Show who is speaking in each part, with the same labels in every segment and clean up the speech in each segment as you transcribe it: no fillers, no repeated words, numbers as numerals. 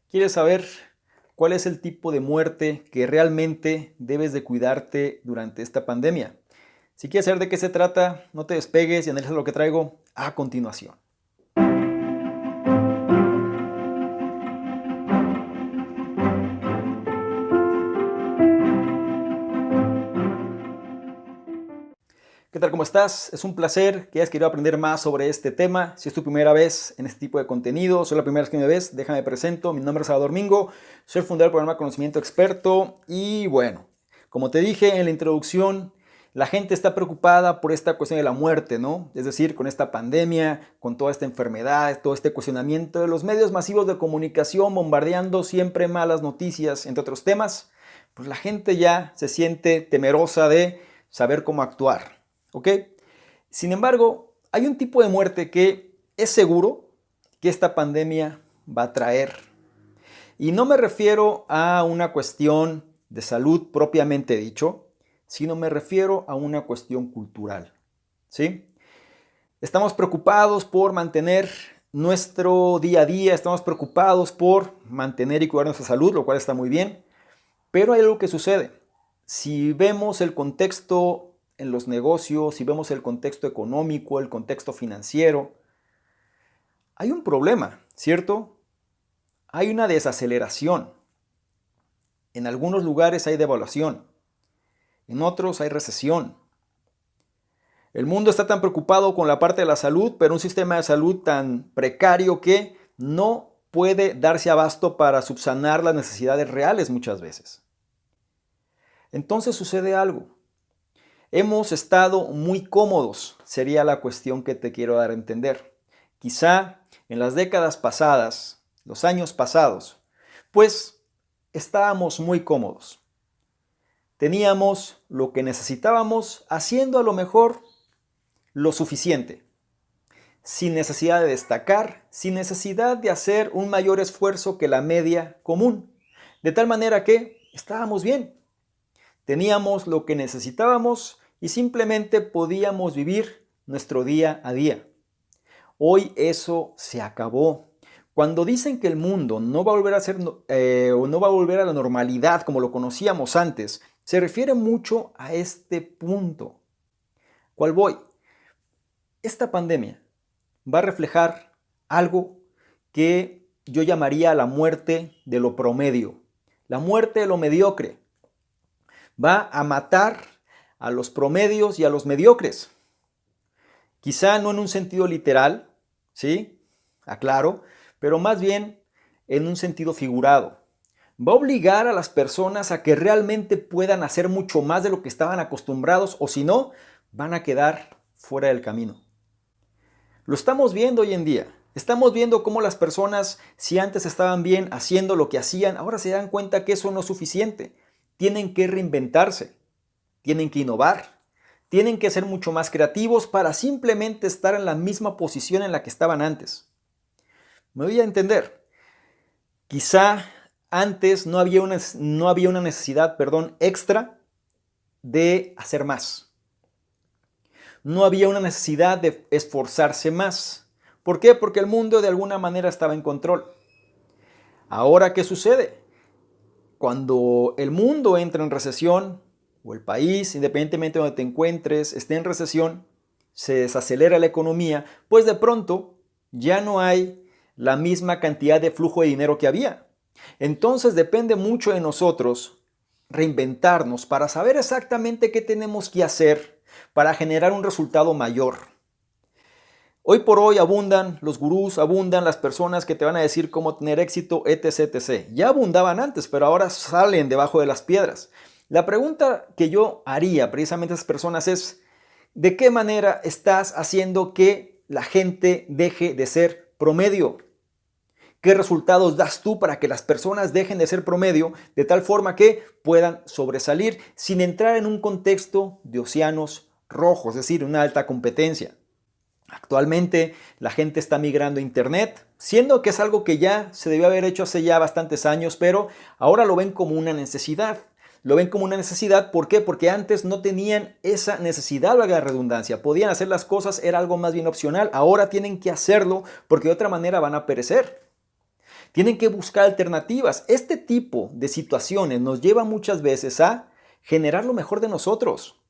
Speaker 1: ¿Quieres saber cuál es el tipo de muerte que realmente debes de cuidarte durante esta pandemia? Si quieres saber de qué se trata, no te despegues y analiza lo que traigo a continuación. ¿Qué tal? ¿Cómo estás? Es un placer que hayas querido aprender más sobre este tema. Si es tu primera vez en este tipo de contenido, soy la primera vez que me ves, déjame presento. Mi nombre es Salvador Mingo, soy el fundador del programa Conocimiento Experto y bueno, como te dije en la introducción, la gente está preocupada por esta cuestión de la muerte, ¿no? Es decir, con esta pandemia, con toda esta enfermedad, todo este cuestionamiento de los medios masivos de comunicación bombardeando siempre malas noticias, entre otros temas, pues la gente ya se siente temerosa de saber cómo actuar. ¿Ok? Sin embargo, hay un tipo de muerte que es seguro que esta pandemia va a traer. Y no me refiero a una cuestión de salud propiamente dicho, sino me refiero a una cuestión cultural. ¿Sí? Estamos preocupados por mantener nuestro día a día, estamos preocupados por mantener y cuidar nuestra salud, lo cual está muy bien, pero hay algo que sucede. Si vemos el contexto en los negocios, si vemos el contexto económico, el contexto financiero, hay un problema, ¿cierto? Hay una desaceleración. En algunos lugares hay devaluación, en otros hay recesión. El mundo está tan preocupado con la parte de la salud, pero un sistema de salud tan precario que no puede darse abasto para subsanar las necesidades reales muchas veces. Entonces sucede algo. Hemos estado muy cómodos, sería la cuestión que te quiero dar a entender. Quizá en las décadas pasadas, los años pasados, pues estábamos muy cómodos. Teníamos lo que necesitábamos haciendo a lo mejor lo suficiente, sin necesidad de destacar, sin necesidad de hacer un mayor esfuerzo que la media común. De tal manera que estábamos bien. Teníamos lo que necesitábamos y simplemente podíamos vivir nuestro día a día. Hoy eso se acabó. Cuando dicen que el mundo no va a volver a ser o no va a volver a la normalidad como lo conocíamos antes, se refiere mucho a este punto. ¿Cuál voy? Esta pandemia va a reflejar algo que yo llamaría la muerte de lo promedio, la muerte de lo mediocre. Va a matar a los promedios y a los mediocres. Quizá no en un sentido literal, ¿sí? Aclaro, pero más bien en un sentido figurado. Va a obligar a las personas a que realmente puedan hacer mucho más de lo que estaban acostumbrados o si no, van a quedar fuera del camino. Lo estamos viendo hoy en día. Estamos viendo cómo las personas, si antes estaban bien haciendo lo que hacían, ahora se dan cuenta que eso no es suficiente. Tienen que reinventarse, tienen que innovar, tienen que ser mucho más creativos para simplemente estar en la misma posición en la que estaban antes. Me voy a entender. Quizá antes no había una necesidad, extra de hacer más. No había una necesidad de esforzarse más. ¿Por qué? Porque el mundo de alguna manera estaba en control. Ahora, ¿qué sucede? Cuando el mundo entra en recesión, o el país, independientemente de donde te encuentres, esté en recesión, se desacelera la economía, pues de pronto ya no hay la misma cantidad de flujo de dinero que había. Entonces depende mucho de nosotros reinventarnos para saber exactamente qué tenemos que hacer para generar un resultado mayor. Hoy por hoy abundan los gurús, abundan las personas que te van a decir cómo tener éxito, etc, etc. Ya abundaban antes, pero ahora salen debajo de las piedras. La pregunta que yo haría precisamente a esas personas es, ¿de qué manera estás haciendo que la gente deje de ser promedio? ¿Qué resultados das tú para que las personas dejen de ser promedio de tal forma que puedan sobresalir sin entrar en un contexto de océanos rojos, es decir, una alta competencia? Actualmente la gente está migrando a Internet, siendo que es algo que ya se debió haber hecho hace ya bastantes años, pero ahora lo ven como una necesidad. Lo ven como una necesidad, ¿por qué? Porque antes no tenían esa necesidad, valga la redundancia. Podían hacer las cosas, era algo más bien opcional. Ahora tienen que hacerlo porque de otra manera van a perecer. Tienen que buscar alternativas. Este tipo de situaciones nos lleva muchas veces a generar lo mejor de nosotros.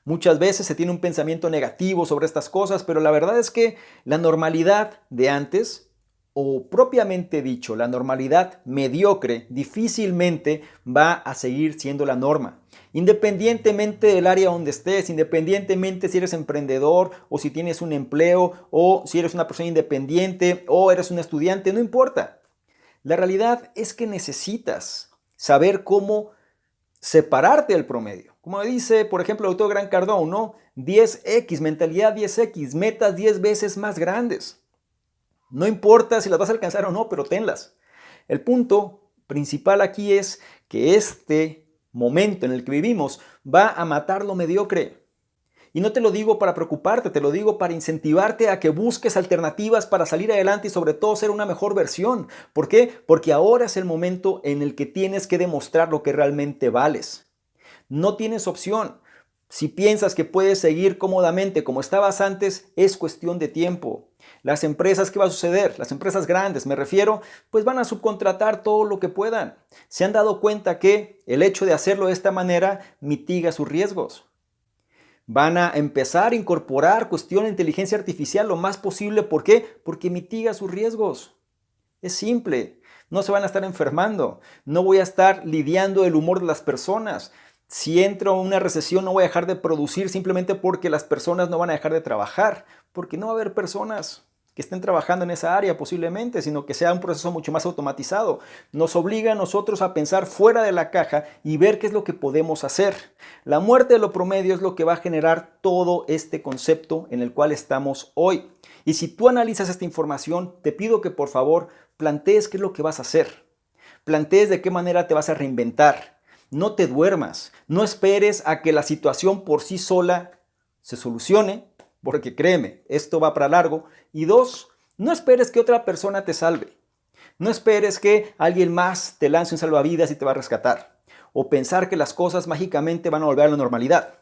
Speaker 1: Muchas veces se tiene un pensamiento negativo sobre estas cosas, pero la verdad es que la normalidad de antes, o propiamente dicho, la normalidad mediocre, difícilmente va a seguir siendo la norma. Independientemente del área donde estés, independientemente si eres emprendedor o si tienes un empleo o si eres una persona independiente o eres un estudiante, no importa. La realidad es que necesitas saber cómo separarte del promedio. Como dice, por ejemplo, el autor Grant Cardone, ¿no? 10X, mentalidad 10X, metas 10 veces más grandes. No importa si las vas a alcanzar o no, pero tenlas. El punto principal aquí es que este momento en el que vivimos va a matar lo mediocre. Y no te lo digo para preocuparte, te lo digo para incentivarte a que busques alternativas para salir adelante y sobre todo ser una mejor versión. ¿Por qué? Porque ahora es el momento en el que tienes que demostrar lo que realmente vales. No tienes opción. Si piensas que puedes seguir cómodamente como estabas antes, es cuestión de tiempo. Las empresas, ¿qué va a suceder? Las empresas grandes, me refiero, pues van a subcontratar todo lo que puedan. Se han dado cuenta que el hecho de hacerlo de esta manera mitiga sus riesgos. Van a empezar a incorporar cuestión de inteligencia artificial lo más posible. ¿Por qué? Porque mitiga sus riesgos. Es simple. No se van a estar enfermando. No voy a estar lidiando el humor de las personas. Si entro en una recesión no voy a dejar de producir simplemente porque las personas no van a dejar de trabajar. Porque no va a haber personas que estén trabajando en esa área posiblemente, sino que sea un proceso mucho más automatizado. Nos obliga a nosotros a pensar fuera de la caja y ver qué es lo que podemos hacer. La muerte de lo promedio es lo que va a generar todo este concepto en el cual estamos hoy. Y si tú analizas esta información, te pido que por favor plantees qué es lo que vas a hacer. Plantees de qué manera te vas a reinventar. No te duermas. No esperes a que la situación por sí sola se solucione, porque créeme, esto va para largo. Y dos, no esperes que otra persona te salve. No esperes que alguien más te lance un salvavidas y te va a rescatar. O pensar que las cosas mágicamente van a volver a la normalidad.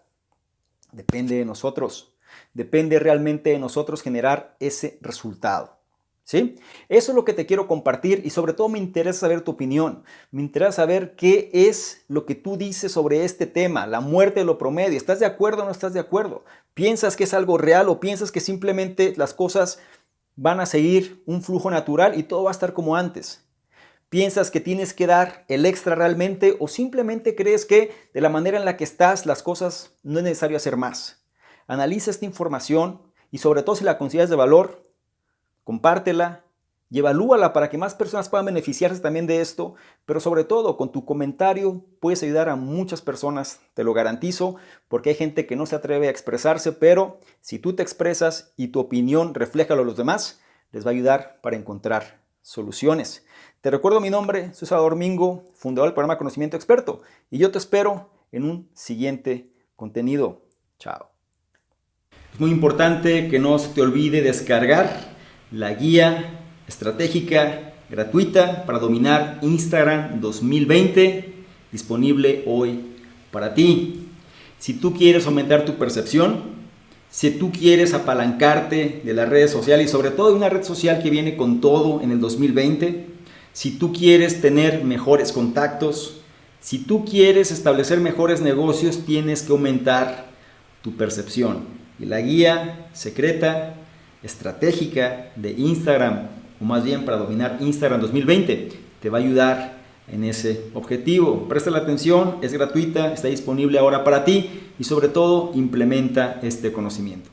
Speaker 1: Depende de nosotros. Depende realmente de nosotros generar ese resultado. ¿Sí? Eso es lo que te quiero compartir y sobre todo me interesa saber tu opinión. Me interesa saber qué es lo que tú dices sobre este tema, la muerte de lo promedio. ¿Estás de acuerdo o no estás de acuerdo? ¿Piensas que es algo real o piensas que simplemente las cosas van a seguir un flujo natural y todo va a estar como antes? ¿Piensas que tienes que dar el extra realmente o simplemente crees que de la manera en la que estás las cosas no es necesario hacer más? Analiza esta información y sobre todo si la consideras de valor, compártela y evalúala para que más personas puedan beneficiarse también de esto, pero sobre todo con tu comentario puedes ayudar a muchas personas, te lo garantizo, porque hay gente que no se atreve a expresarse, pero si tú te expresas y tu opinión refleja lo de los demás, les va a ayudar para encontrar soluciones. Te recuerdo mi nombre, soy Salvador Mingo, fundador del programa Conocimiento Experto, y yo te espero en un siguiente contenido. Chao. Es muy importante que no se te olvide descargar la guía estratégica gratuita para dominar Instagram 2020, disponible hoy para ti. Si tú quieres aumentar tu percepción, si tú quieres apalancarte de las redes sociales y sobre todo de una red social que viene con todo en el 2020, si tú quieres tener mejores contactos, si tú quieres establecer mejores negocios, tienes que aumentar tu percepción. Y la guía secreta estratégica de Instagram, o más bien para dominar Instagram 2020, te va a ayudar en ese objetivo. Presta la atención, es gratuita, está disponible ahora para ti y sobre todo implementa este conocimiento.